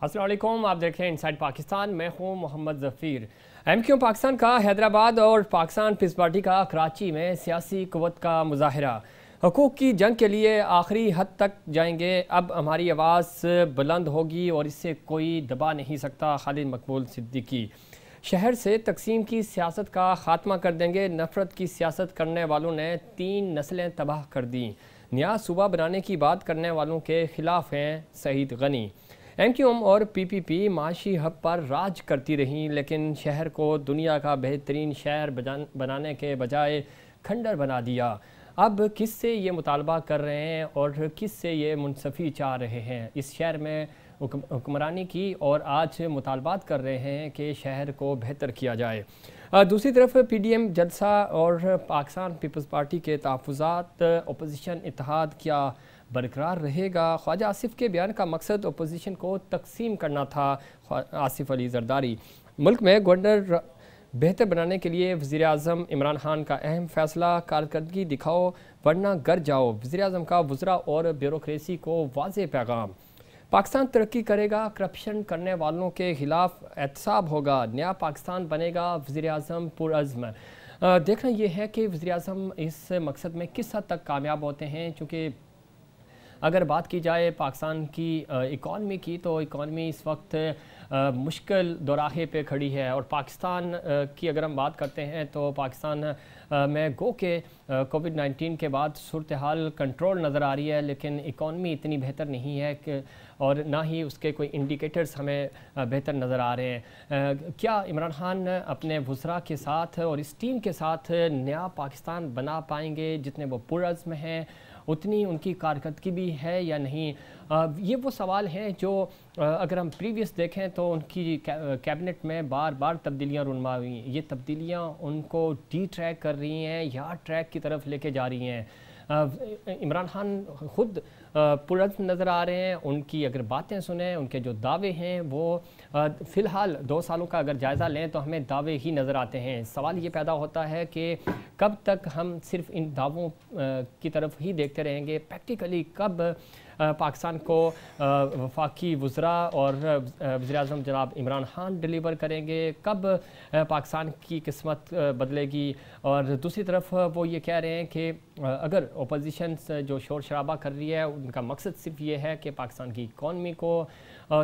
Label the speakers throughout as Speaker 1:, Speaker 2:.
Speaker 1: अस्सलाम वालेकुम, आप देख रहे हैं इनसाइड पाकिस्तान। मैं हूं मोहम्मद ज़फ़ीर। MQ पाकिस्तान का हैदराबाद और पाकिस्तान पीस पार्टी का कराची में सियासी क़ुव्वत का मुज़ाहिरा। हकूक़ की जंग के लिए आखिरी हद तक जाएंगे। अब हमारी आवाज़ बुलंद होगी और इससे कोई दबा नहीं सकता। खालिद मकबूल सिद्दीकी। शहर से तकसीम की सियासत का ख़ात्मा कर देंगे। नफ़रत की सियासत करने वालों ने 3 नस्लें तबाह कर दी। नया सूबा बनाने की बात करने वालों के ख़िलाफ़ हैं सईद गनी। MQM और PPP माशी हब पर राज करती रहीं, लेकिन शहर को दुनिया का बेहतरीन शहर बनाने के बजाय खंडर बना दिया। अब किससे ये मुतालबा कर रहे हैं और किससे ये मुनसफ़ी चाह रहे हैं? इस शहर में हुक्मरानी की और आज मुतालबात कर रहे हैं कि शहर को बेहतर किया जाए। दूसरी तरफ PDM जलसा और पाकिस्तान पीपल्स पार्टी के तहफ़्फ़ुज़ात, अपोजिशन इत्तेहाद क्या बरकरार रहेगा? ख्वाजा आसिफ के बयान का मकसद अपोजिशन को तकसीम करना था। आसिफ अली जरदारी। मुल्क में गवर्नर बेहतर बनाने के लिए वज़ीर आज़म इमरान खान का अहम फ़ैसला, कारकर्दगी दिखाओ वरना घर जाओ। वज़ीर आज़म का वज़रा और ब्यूरोक्रेसी को वाज़ेह पैगाम। पाकिस्तान तरक्की करेगा, करप्शन करने वालों के ख़िलाफ़ एहतसाब होगा, नया पाकिस्तान बनेगा। वज़ीर आज़म पुरअज़्म। देखना यह है कि वज़ीर आज़म इस मकसद में किस हद तक कामयाब होते हैं, चूँकि अगर बात की जाए पाकिस्तान की इकॉनमी की, तो इकॉनमी इस वक्त मुश्किल दोराहे पे खड़ी है। और पाकिस्तान की अगर हम बात करते हैं तो पाकिस्तान में गो के कोविड-19 के बाद सूरत हाल कंट्रोल नज़र आ रही है, लेकिन इकॉनमी इतनी बेहतर नहीं है कि और ना ही उसके कोई इंडिकेटर्स हमें बेहतर नज़र आ रहे हैं। क्या इमरान खान अपने वज़रा के साथ और इस टीम के साथ नया पाकिस्तान बना पाएंगे? जितने वो पुरअज़्म हैं उतनी उनकी कारकर्दगी भी है या नहीं? ये वो सवाल हैं जो अगर हम प्रीवियस देखें तो उनकी कैबिनेट में बार बार तब्दीलियाँ रुनमा हुई। ये तब्दीलियाँ उनको डी ट्रैक कर रही हैं या ट्रैक की तरफ लेके जा रही हैं। इमरान खान ख़ुद पुरअज़्म नज़र आ रहे हैं। उनकी अगर बातें सुने, उनके जो दावे हैं वो फ़िलहाल 2 सालों का अगर जायज़ा लें तो हमें दावे ही नज़र आते हैं। सवाल ये पैदा होता है कि कब तक हम सिर्फ़ इन दावों की तरफ ही देखते रहेंगे? प्रैक्टिकली कब पाकिस्तान को वफाकी वज़रा और वज़ीर आज़म जनाब इमरान खान डिलीवर करेंगे? कब पाकिस्तान की किस्मत बदलेगी? और दूसरी तरफ वो ये कह रहे हैं कि अगर अपोजिशन जो शोर शराबा कर रही है उनका मकसद सिर्फ ये है कि पाकिस्तान की इकॉनमी को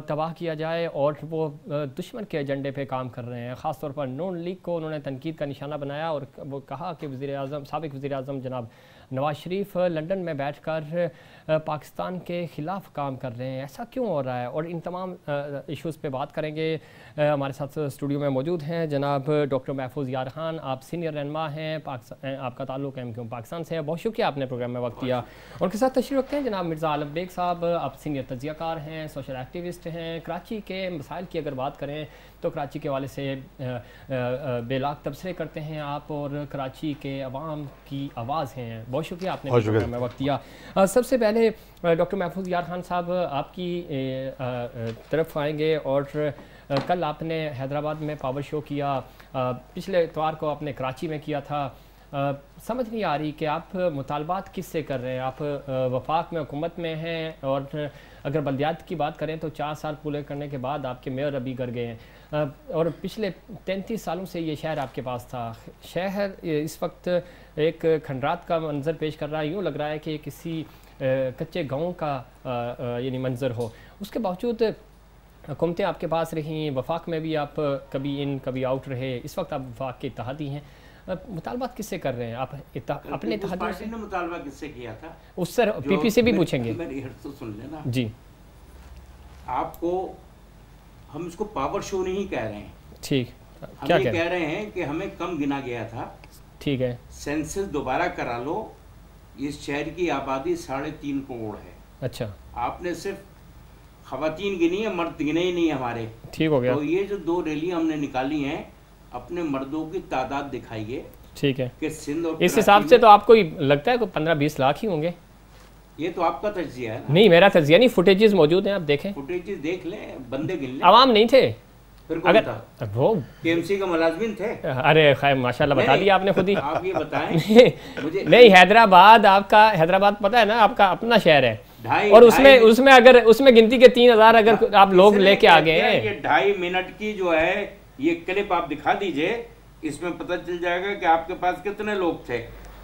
Speaker 1: तबाह किया जाए और वो दुश्मन के एजेंडे पे काम कर रहे हैं। ख़ास तौर पर नून लीग को उन्होंने तनकीद का निशाना बनाया और वो कहा कि साबिक़ वज़ीर आज़म जनाब नवाज़ शरीफ लंदन में बैठकर पाकिस्तान के ख़िलाफ़ काम कर रहे हैं। ऐसा क्यों हो रहा है? और इन तमाम इश्यूज़ पे बात करेंगे। हमारे साथ स्टूडियो में मौजूद हैं जनाब डॉक्टर महफूज़ यार खान। आप सीनियर रहनुमा हैं, आपका ताल्लुक़ MQ पाकिस्तान से है। बहुत शुक्रिया आपने प्रोग्राम में वक्त दिया। उनके साथ तशरीफ़ रखते हैं जनाब मिर्ज़ा आलम बेग साहब। आप सीनियर तज्ज़ियाकार हैं, सोशल एक्टिविस्ट हैं। कराची के मसाइल की अगर बात करें तो कराची के हवाले से बेलाग तबसरे करते हैं आप और कराची के अवाम की आवाज़ हैं। बहुत शुक्रिया आपने प्रोग्राम में वक्त दिया। सबसे पहले डॉक्टर महफूज़ यार खान साहब आपकी तरफ आएंगे और कल आपने हैदराबाद में पावर शो किया, पिछले इतवार को आपने कराची में किया था। समझ नहीं आ रही कि आप मुतालबात किससे कर रहे हैं? आप वफाक में हुकूमत में हैं और अगर बल्दियात की बात करें तो 4 साल पूरे करने के बाद आपके मेयर अभी कर गए हैं और पिछले 33 सालों से ये शहर आपके पास था। शहर इस वक्त एक खंडरात का मंजर पेश कर रहा है। यूँ लग रहा है कि किसी कच्चे गाँव का यानी मंजर हो। उसके बावजूद हुकूमतें आपके पास रहीं, वफाक में भी आप कभी इन कभी आउट रहे, इस वक्त आप वफाक के इत्तेहादी हैं। मुतालबात किससे कर रहे हैं आप? अपने इत्तेहादियों से?
Speaker 2: मुतालबा किससे किया था?
Speaker 1: उससे PP से भी पूछेंगे।
Speaker 2: मेरी तो सुन लेना
Speaker 1: जी।
Speaker 2: आपको हम इसको पावर शो नहीं कह रहे हैं।
Speaker 1: ठीक,
Speaker 2: क्या कह रहे हैं कि हमें कम गिना गया था।
Speaker 1: ठीक है।
Speaker 2: सेंसस दोबारा करा लो। इस शहर की आबादी 3.5 करोड़ है।
Speaker 1: अच्छा।
Speaker 2: आपने सिर्फ खवातीन गिनी है, मर्द गिने ही नहीं हमारे।
Speaker 1: ठीक हो गया।
Speaker 2: तो ये जो 2 रैलियां हमने निकाली हैं, अपने मर्दों की तादाद दिखाइए।
Speaker 1: ठीक है।
Speaker 2: कि सिंध और
Speaker 1: इस हिसाब से तो आपको लगता है कि 15-20 लाख ही होंगे?
Speaker 2: ये तो आपका तज्जिया है ना?
Speaker 1: नहीं, मेरा तज्जिया नहीं। फुटेजेस मौजूद हैं, आप देखें।
Speaker 2: फुटेजेस देख लें, बंदे गिन लें।
Speaker 1: आवाम नहीं थे
Speaker 2: अगर
Speaker 1: वो
Speaker 2: KMC का मुलाजिम थे।
Speaker 1: अरे खैर माशाल्लाह बता दिया आपने खुद ही।
Speaker 2: आप ये बताएं
Speaker 1: मुझे नहीं, हैदराबाद आपका, हैदराबाद पता है ना आपका अपना शहर है। और उसमें अगर उसमें गिनती के 3000 अगर आप लोग लेके आ गए हैं।
Speaker 2: ये 2.5 मिनट की जो है ये क्लिप आप दिखा दीजिए, इसमें पता चल जाएगा कि आपके पास कितने लोग थे।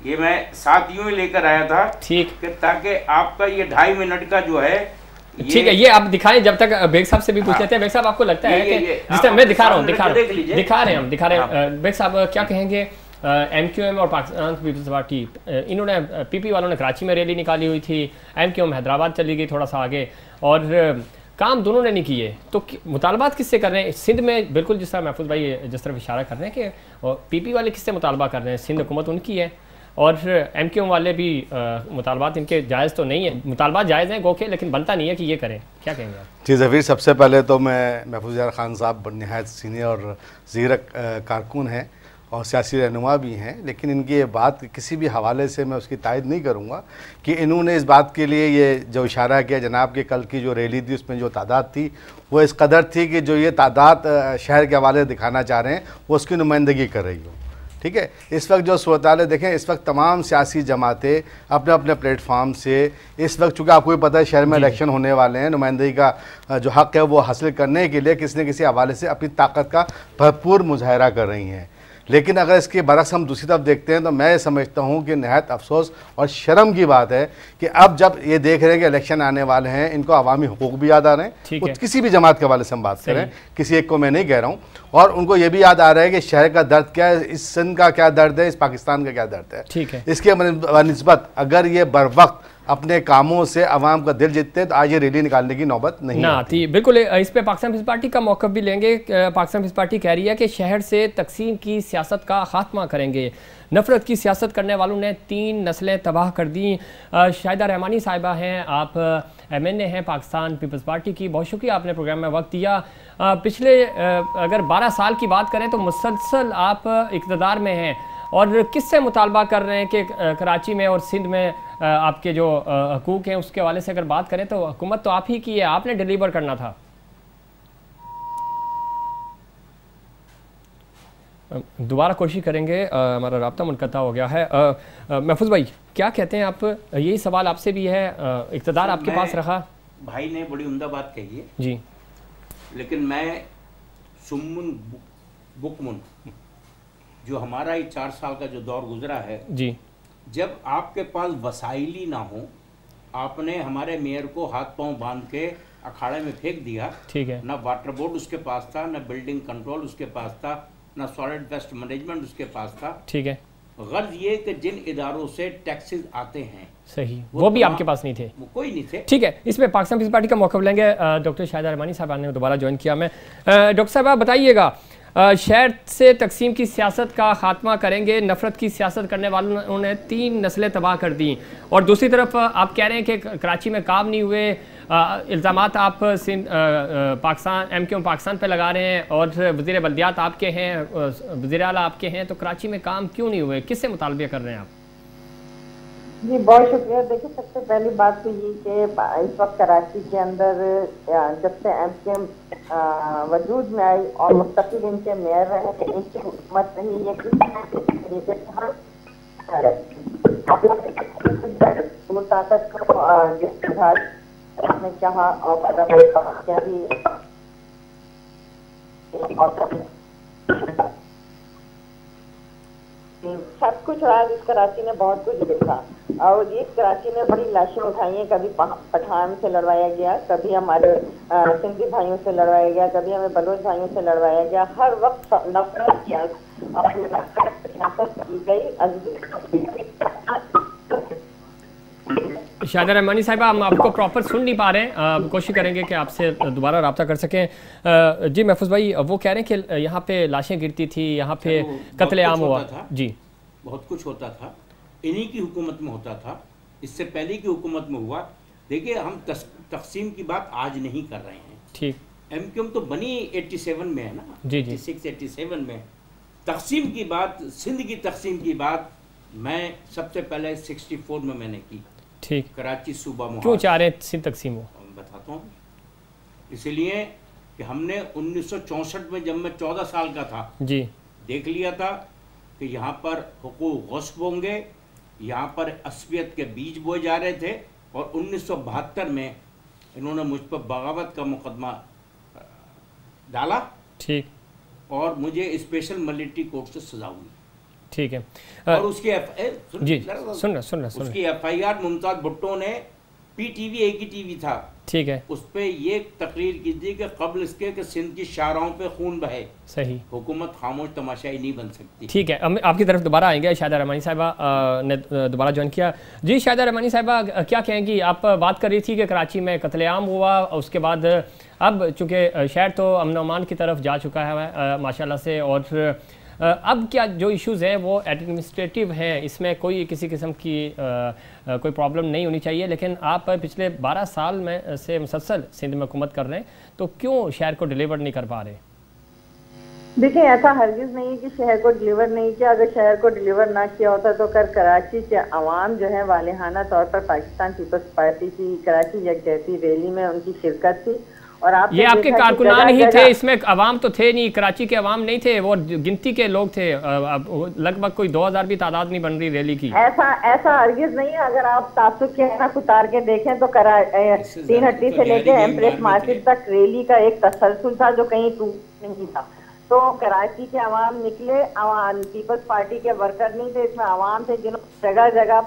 Speaker 2: ये मैं साथ यूं ही लेकर आया था,
Speaker 1: ठीक,
Speaker 2: ताकि आपका ये 2.5 मिनट का जो है,
Speaker 1: ठीक है, ये आप दिखाएं। जब तक बेग साहब से भी पूछ लेते हैं। बेग साहब, आपको लगता है कि जिस तरह मैं दिखा रहा हूँ, दिखा रहे हैं बेग साहब, क्या कहेंगे MQM और पाकिस्तान पीपल्स पार्टी, इन्होंने PP वालों ने कराची में रैली निकाली हुई थी, MQM हैदराबाद चली गई थोड़ा सा आगे, और काम दोनों ने नहीं किए, तो मुतालबात किससे कर रहे हैं? सिंध में बिल्कुल जिस तरह महफूज भाई जिस तरफ इशारा कर रहे हैं कि PP वाले किससे मुतालबा कर रहे हैं? सिंध हुकूमत उनकी है, और MQM वाले भी मुतालबात इनके जायज़ तो नहीं है, मुतालबात जायज़ हैं गोके, लेकिन बनता नहीं है कि ये करें। क्या कहेंगे आप?
Speaker 3: जी ज़फ़ीर, सबसे पहले तो मैं महफूज यार ख़ान साहब नहायत सीनियर और ज़ीरक कारकुन हैं और सियासी रहनुमा भी हैं, लेकिन इनकी ये बात किसी भी हवाले से मैं उसकी तायद नहीं करूँगा कि इन्होंने इस बात के लिए ये जो इशारा किया जनाब के कल की जो रैली थी उसमें जो तादाद थी वो इस कदर थी कि जो ये तादाद शहर के हवाले दिखाना चाह रहे हैं वो उसकी नुमाइंदगी कर रही हो। ठीक है, इस वक्त जो सूरत देखें, इस वक्त तमाम सियासी जमातें अपने अपने प्लेटफार्म से इस वक्त, चूँकि आपको भी पता है शहर में इलेक्शन होने वाले हैं, नुमाइंदगी का जो हक़ है वो हासिल करने के लिए किसी न किसी हवाले से अपनी ताकत का भरपूर मुजाहरा कर रही हैं। लेकिन अगर इसके बरक्स हम दूसरी तरफ देखते हैं तो मैं समझता हूँ कि नहायत अफसोस और शर्म की बात है कि अब जब ये देख रहे हैं कि इलेक्शन आने वाले हैं, इनको अवामी हुकूक भी याद आ रहे हैं, किसी भी जमात के हवाले से हम बात करें, किसी एक को मैं नहीं कह रहा हूँ, और उनको ये भी याद आ रहा है कि शहर का दर्द क्या है, इस सिंध का क्या दर्द है, इस पाकिस्तान का क्या दर्द है।
Speaker 1: ठीक है,
Speaker 3: इसके निस्बत अगर ये बर वक्त अपने कामों से अवाम का दिल जीतते तो आज ये रैली निकालने की नौबत नहीं आती।
Speaker 1: बिल्कुल, इस पे पाकिस्तान पीपल्स पार्टी का मौक़िफ़ भी लेंगे। पाकिस्तान पीपल्स पार्टी कह रही है कि शहर से तकसीम की सियासत का खात्मा करेंगे। नफरत की सियासत करने वालों ने 3 नस्लें तबाह कर दी। शाहिदा रहमानी साहिबा हैं, आप MNA हैं पाकिस्तान पीपल्स पार्टी की, बहुत शुक्रिया आपने प्रोग्राम में वक्त दिया। पिछले अगर 12 साल की बात करें तो मुसलसल आप इक़्तिदार में हैं, और किससे मुतालबा कर रहे हैं कि कराची में और सिंध में आपके जो हकूक़ हैं उसके हवाले से अगर बात करें तो हुकूमत तो आप ही की है, आपने डिलीवर करना था। दोबारा कोशिश करेंगे, हमारा राब्ता मुनक़ता हो गया है। महफूज भाई, क्या कहते हैं आप? यही सवाल आपसे भी है, इक़्तिदार आपके पास रहा।
Speaker 2: भाई ने बड़ी उम्दा बात कही है
Speaker 1: जी,
Speaker 2: लेकिन मैं सुम्मुन बुकमुन, जो हमारा ये 4 साल का जो दौर गुजरा है जी, जब आपके पास वसाइली ना हो, आपने हमारे मेयर को हाथ पांव बांध के अखाड़े में फेंक दिया। ठीक है, ना वाटर बोर्ड उसके पास था, ना बिल्डिंग कंट्रोल उसके पास था, ना सॉलिड वेस्ट मैनेजमेंट उसके पास था। ठीक है, गर्ज ये कि जिन इदारों से टैक्सेस आते हैं, सही, वो भी आपके पास नहीं थे, वो कोई नहीं थे। ठीक है, इसमें पाकिस्तान पीपल्स पार्टी का मौक़िफ़ लेंगे। डॉक्टर शाहिदा रहमानी साहब ने दोबारा ज्वाइन किया। मैं डॉक्टर साहब, आप बताइएगा, शहर से तकसीम की सियासत का खात्मा करेंगे, नफरत की सियासत करने वालों ने 3 नस्लें तबाह कर दी, और दूसरी तरफ आप कह रहे हैं कि कराची में काम नहीं हुए, इल्ज़ामात आप पाकिस्तान MQM पाकिस्तान पे लगा रहे हैं, और वज़ीर बल्दियात आपके हैं, वज़ीर आला आपके हैं, तो कराची में काम क्यों नहीं हुए? किससे मुतालबे कर रहे हैं आप?
Speaker 4: जी, बहुत शुक्रिया। देखिए, सबसे पहली बात तो ये कि इस वक्त कराची के अंदर जब से MQM वजूद में आई और मुस्तकिल इनके मेयर रहे, कि इनकी हुकूमत रही है कि ताकत को आपने चाहा और क्या भी सब कुछ रहा। इस कराची ने बहुत कुछ देखा, और ये कराची ने बड़ी लाशें उठाई हैं। कभी पठान से लड़वाया गया, कभी हमारे सिंधी भाइयों से लड़वाया गया, कभी हमें बलोच भाइयों से लड़वाया गया। हर वक्त नफरत की गई।
Speaker 1: शाहिदा रहमानी साहिबा, हम आपको प्रॉपर सुन नहीं पा रहे हैं, कोशिश करेंगे कि आपसे दोबारा रब्ता कर सकें। जी महफूज भाई, वो कह रहे हैं कि यहाँ पे लाशें गिरती थी, यहाँ पे कत्लेआम हुआ था। जी,
Speaker 2: बहुत कुछ होता था, इन्हीं की हुकूमत में होता था, इससे पहले की हुकूमत में हुआ। देखिए, हम तकसीम की बात आज नहीं कर रहे हैं। ठीक, MQM तो बनी 87 में है ना, जी जी, 86-87 में। तकसीम की बात, सिंध की तकसीम की बात मैं सबसे पहले 64 में मैंने की। ठीक, कराची सूबा में।
Speaker 1: क्यों चाह रहे हैं सिंध तकसीम हो?
Speaker 2: बताता हूँ, इसलिए कि हमने 1964 में, जब मैं 14 साल का था जी, देख लिया था कि यहाँ पर हुकूक गस्ब होंगे, यहाँ पर असबियत के बीज बोए जा रहे थे, और 1972 में इन्होंने मुझ पर बगावत का मुकदमा डाला,
Speaker 1: ठीक,
Speaker 2: और मुझे स्पेशल मिलिट्री कोर्ट से सजा हुई,
Speaker 1: ठीक है।
Speaker 2: और उसकी उसकी FIR मुमताज भुट्टो ने PTV, एक ही टीवी था,
Speaker 1: ठीक है,
Speaker 2: उस पे ये तकरीर की थी कि कब्ल इसके कि सिंध की शाहराहों पे खून बहे,
Speaker 1: सही,
Speaker 2: हुकूमत खामोश तमाशाई नहीं बन सकती।
Speaker 1: ठीक है, हम आपकी तरफ दोबारा आएंगे। शाहिदा रहमानी साहिबा ने दोबारा ज्वाइन किया। जी शाहिदा रहमानी साहिबा, क्या कहेंगी? आप बात कर रही थी कि कराची में कत्लेआम हुआ, उसके बाद अब चूँकि शहर तो अमन अमान की तरफ जा चुका है माशाल्लाह से, और अब क्या जो इश्यूज़ हैं वो एडमिनिस्ट्रेटिव हैं, इसमें कोई किसी किस्म की कोई प्रॉब्लम नहीं होनी चाहिए, लेकिन आप पिछले 12 साल में से मुसलसल सिंध में हुकूमत कर रहे हैं, तो क्यों शहर को डिलीवर नहीं कर पा रहे?
Speaker 4: देखिए, ऐसा हरगिज़ नहीं है कि शहर को डिलीवर नहीं किया। अगर शहर को डिलीवर ना किया होता तो कर कराची के अवाम जो है वालिहाना तौर पर पाकिस्तान पीपल्स पार्टी की कराची यकजहती रैली में उनकी शिरकत थी। और आप
Speaker 1: ये आपके कारकुनान ही थे, इसमें अवाम तो थे नहीं, कराची के अवाम नहीं थे, वो गिनती के लोग थे, लगभग कोई 2000 भी तादाद नहीं बन रही रैली की।
Speaker 4: ऐसा हरगिज़ नहीं है। अगर आप तासुब के आँख उतार के देखें तो तीन हट्टी से लेके एम्प्रेस मार्केट तक रैली का एक तसलसल था जो कहीं टूट नहीं था। तो कराची के अवाम निकले, पीपल्स पार्टी के वर्कर नहीं थे, इसमें अवाम थे जिन्होंने जगह जगह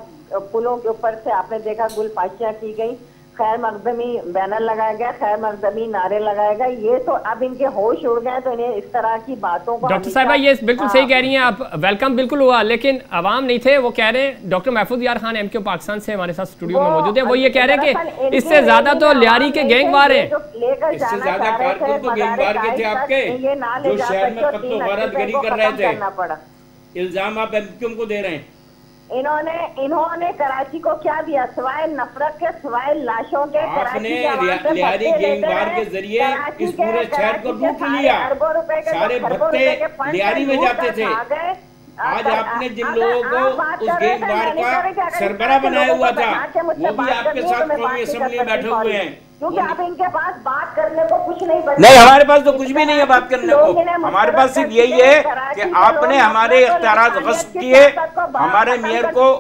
Speaker 4: पुलों के ऊपर से आपने देखा गुलपाशियाँ की गई, खैर मकदमी बैनर लगाया गया, खैर मकदमी नारे लगाए गए। ये तो अब इनके होश उड़ गए, तो इन्हें इस तरह की बातों को
Speaker 1: डॉक्टर साहिबा ये बिल्कुल सही कह रही हैं आप, वेलकम बिल्कुल हुआ, लेकिन अवाम नहीं थे। वो कह रहे हैं, डॉक्टर महफूज यार खान MQ पाकिस्तान से हमारे साथ स्टूडियो में मौजूद है, वो ये कह रहे हैं कि इससे ज्यादा तो लियारी के गैंगवार हैं।
Speaker 2: इससे ज्यादा कारकुन तो गैंगवार के थे आपके, जो शहर में कत्ल वारतगरी कर रहे थे। इल्जाम आप MQ को दे रहे हैं।
Speaker 4: इन्होंने कराची को क्या दिया सिवाय नफरत के, सिवाय लाशों के?
Speaker 2: आपने लियारी गैंगवार के जरिए इस पूरे शहर को लूट लिया, सारे भत्ते लियारी में जाते थे। आज आपने जिन लोगों को उस गैंगवार का सरबराह बनाया हुआ था, वो भी आपके साथ कौमी असेंबली में बैठे हुए हैं,
Speaker 4: क्योंकि अब इनके पास बात करने को कुछ नहीं बचा।
Speaker 2: नहीं, हमारे पास तो कुछ भी नहीं है बात करने को। हमारे पास सिर्फ यही है कि आपने हमारे इख्तियारात गस्ब किए, हमारे मेयर को।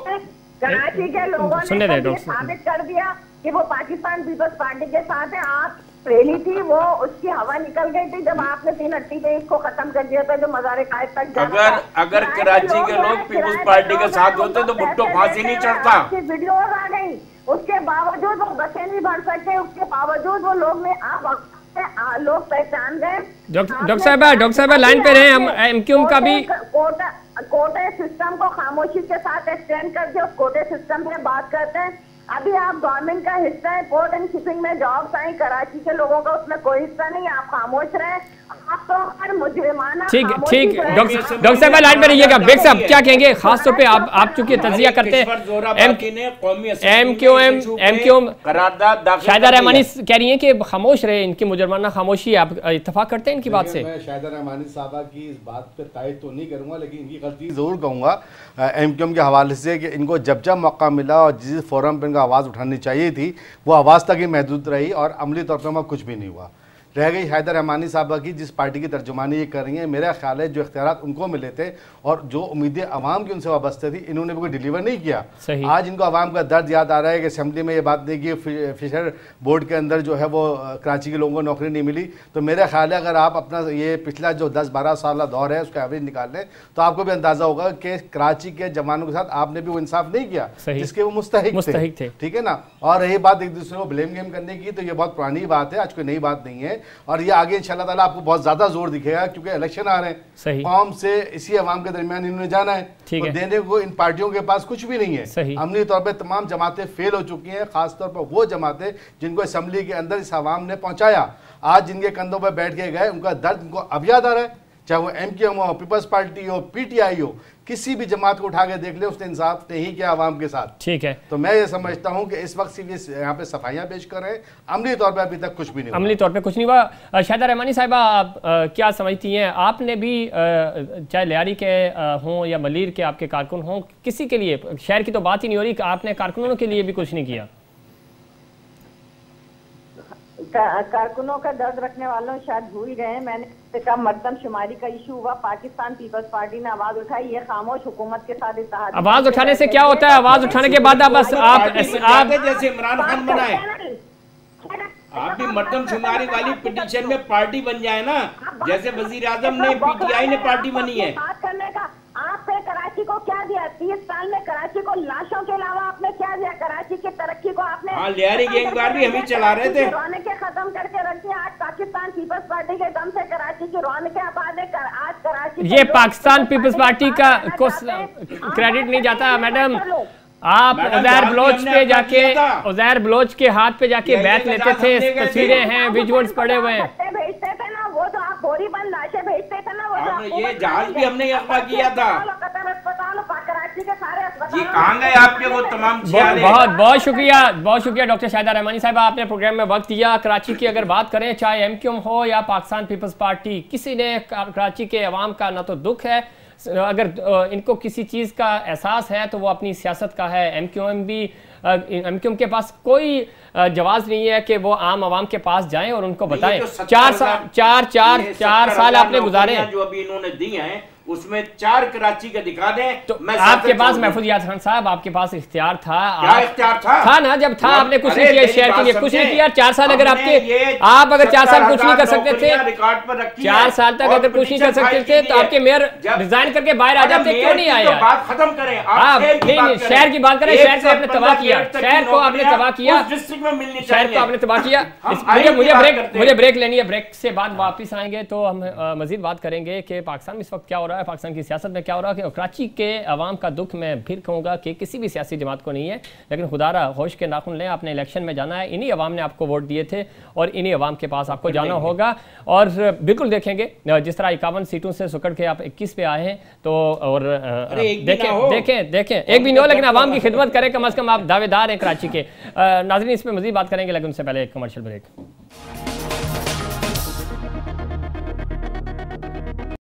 Speaker 4: कराची के लोगों ने साबित कर दिया कि वो पाकिस्तान पीपल्स पार्टी के साथ है। आप रैली थी, वो उसकी हवा निकल गई थी जब आपने 3 हट्टी पे इसको खत्म कर दिया था, जो मज़ारे कायद तक।
Speaker 2: अगर कराची के लोग पीपल्स पार्टी के साथ होते तो भुट्टो फांसी नहीं चढ़ता।
Speaker 4: वीडियोज आ गई, उसके बावजूद वो बसें नहीं भर सकते, उसके बावजूद वो लोग ने लोग पहचान गए।
Speaker 1: डॉक्टर साहब लाइन पे रहे, हम MQ का भी
Speaker 4: कोटे सिस्टम को खामोशी के साथ एक्सटेंड करके उस कोटे सिस्टम पे बात करते हैं। अभी आप गवर्नमेंट का हिस्सा है, पोर्ट एंड शिपिंग में जॉब्स आई, कराची के लोगों का उसमें कोई हिस्सा नहीं, आप खामोश रहे। आप तो हर मुजरिमाना
Speaker 1: ठीक। डॉक्टर साहब लाइन पे रहिएगा। बेग साहब क्या कहेंगे, खास तौर पे आप चूंकि तजिया करते हैं MQ शाहिदा रहमानी कह रही हैं कि खामोश रहे, इनकी मुजरिमाना खामोशी, आप इत्तेफाक करते हैं इनकी बात से?
Speaker 3: मैं शाहिदा रहमानी साहबा की इस बात पे तायद तो नहीं करूंगा, लेकिन इनकी गलती ज़रूर कहूँगा MQ के हवाले से कि इनको जब जब मौका मिला और जिस फोरम पर इनको आवाज़ उठानी चाहिए थी वो आवाज़ तक ही महदूद रही, और अमली तौर पर कुछ भी नहीं हुआ। रह गई शाहिदा रहमानी साहबा की, जिस पार्टी की तर्जुमानी ये कर रही हैं, मेरा ख्याल है जो इख्तियारात उनको मिले थे और जो उम्मीदें अवाम की उनसे वाबस्ते थी, इन्होंने भी कोई डिलीवर नहीं किया। आज इनको अवाम का दर्द याद आ रहा है कि असेंबली में ये बात नहीं की फिशर बोर्ड के अंदर जो है वो कराची के लोगों को नौकरी नहीं मिली। तो मेरा ख्याल है अगर आप अपना ये पिछला जो 10-12 साल दौर है उसका एवरेज निकाल लें तो आपको भी अंदाज़ा होगा कि कराची के जवानों के साथ आपने भी वो इंसाफ नहीं किया जिसके वो मुस्तहिक थे। ठीक है ना। और रही बात एक दूसरे को ब्लेम गेम करने की, तो ये बहुत पुरानी बात है, आज कोई नई बात नहीं है, और ये आगे इंशाल्लाह ताला आपको बहुत ज्यादा जोर दिखेगा क्योंकि इलेक्शन आ रहे हैं। कौम से इसी अवाम के दरमियान इन्होंने जाना है, तो देने को इन पार्टियों के पास कुछ भी नहीं है। अमली तौर पे तमाम जमातें फेल हो चुकी हैं, खासतौर पर वो जमातें जिनको असेंबली के अंदर इस अवाम ने पहुंचाया, आज जिनके कंधों पर बैठ के गए उनका दर्द उनको अब याद आ रहा है। चाहे वो MQ हो, पीपल्स पार्टी हो, PTI हो, किसी भी जमात को उठा के देख ले, उसने इंसाफ नहीं किया आवाम के साथ।
Speaker 1: ठीक है, तो
Speaker 3: मैं ये समझता हूँ कि इस वक्त सिर्फ यहाँ पे सफाइयाँ पेश कर रहे हैं, अमली तौर पे अभी तक कुछ भी नहीं,
Speaker 1: अमली तौर पे कुछ नहीं हुआ। शाहिदा रहमानी साहिबा आप क्या समझती हैं, आपने भी चाहे लियारी के हों या मलीर के आपके कारकुन हों, किसी के लिए शहर की तो बात ही नहीं हो रही कि आपने कारकुनों के लिए भी कुछ नहीं किया?
Speaker 4: कारकुनों का दर्द रखने वालों शायद भूल गए, मैंने कहा मर्दमशुमारी का इशू हुआ, पाकिस्तान पीपल्स पार्टी ने आवाज उठाई, ये खामोश हुकूमत के साथ इत्तेहाद।
Speaker 1: आवाज उठाने से क्या होता है? आवाज उठाने के बाद बस आप
Speaker 2: जैसे इमरान खान बनाए, आप भी मर्दमशुमारी वाली पिटीशन में पार्टी बन जाए ना, जैसे वजीर आजम ने पीटीआई ने पार्टी बनी है।
Speaker 4: बात करने का आपने कराची को क्या दिया? 30 साल में कराची को लाशों के अलावा आपने क्या दिया? कराची की तरक्की को आपने,
Speaker 2: हाँ, लियारी गैंगवार भी हम ही चला रहे थे।
Speaker 4: रौनकें खत्म करके रखी। आज पाकिस्तान पीपल्स पार्टी के दम से कराची की रौनकें आबाद है। आज कराची,
Speaker 1: ये पाकिस्तान पीपल्स पार्टी का को क्रेडिट नहीं जाता मैडम। आप उज़ैर बलोच पे जाके, उज़ैर बलोच के हाथ पे जाके बैठ लेते थे, तस्वीरें हैं, विजुअल्स पड़े हुए हैं।
Speaker 4: भेजते थे ना, वो तो आप बोरी बंद लाशें भेजते थे ना, वो
Speaker 2: ये जहाज भी हमने अगवा किया था।
Speaker 4: अस्पताल कराची के सारे अस्पताल
Speaker 2: कहाँ गए आपके वो तमाम?
Speaker 1: बहुत बहुत शुक्रिया डॉक्टर शाहिदा रहमानी साहब, आपने प्रोग्राम में वक्त दिया। कराची की अगर बात करें, चाहे एमक्यूएम हो या पाकिस्तान पीपल्स पार्टी, किसी ने कराची के अवाम का ना तो दुख है, अगर इनको किसी चीज़ का एहसास है तो वो अपनी सियासत का है। एमक्यूएम के पास कोई जवाब नहीं है कि वो आम आवाम के पास जाएं और उनको बताएं। 4 साल आपने गुजारे,
Speaker 2: जो अभी इन्होंने दी हैं उसमें 4 कराची का दिखा दें तो मैं
Speaker 1: आपके पास महफूज याद खान साहब, आपके पास इख्तियार था।
Speaker 2: क्या इख्तियार था
Speaker 1: ना, जब था आपने कुछ नहीं किया शेयर के लिए, कुछ नहीं किया। 4 साल अगर आप अगर 4 साल कुछ नहीं कर सकते थे,
Speaker 2: रिकॉर्ड पर रखी
Speaker 1: 4 साल तक अगर कुछ नहीं कर सकते थे तो आपके मेयर रिजाइन करके बाहर आ जाते, क्यों नहीं आए?
Speaker 2: बात खत्म करें,
Speaker 1: आप शहर की बात करें। शहर को आपने तबाह किया, शहर को आपने तबाह किया,
Speaker 2: डिस्ट्रिक्ट में मिलनी
Speaker 1: शहर को आपने तबाह किया। मुझे ब्रेक लेनी है, ब्रेक से बाद वापिस आएंगे तो हम मजीद बात करेंगे कि पाकिस्तान में इस वक्त क्या हो रहा है, पाकिस्तान की सियासत में क्या हो रहा है। कराची के अवाम का दुख मैं फिर कहूँगा कि किसी भी सियासी जमात को नहीं है, लेकिन खुदारा होश के नाखुन लें, आपने इलेक्शन में जाना है, इन्हीं अवाम ने आपको वोट दिए थे और इन्हीं अवाम के पास आपको जाना होगा। और बिल्कुल देखेंगे जिस तरह 51 सीटों से सुकड़ के आप 21 पे आए हैं, तो और देखें एक भी नहीं हो, लेकिन अवाम की खिदमत करें, कम अज़ कम आप दावेदार हैं कराची के। नाज़रीन, इस पर मज़ीद बात करेंगे, लेकिन उससे पहले एक कमर्शियल ब्रेक।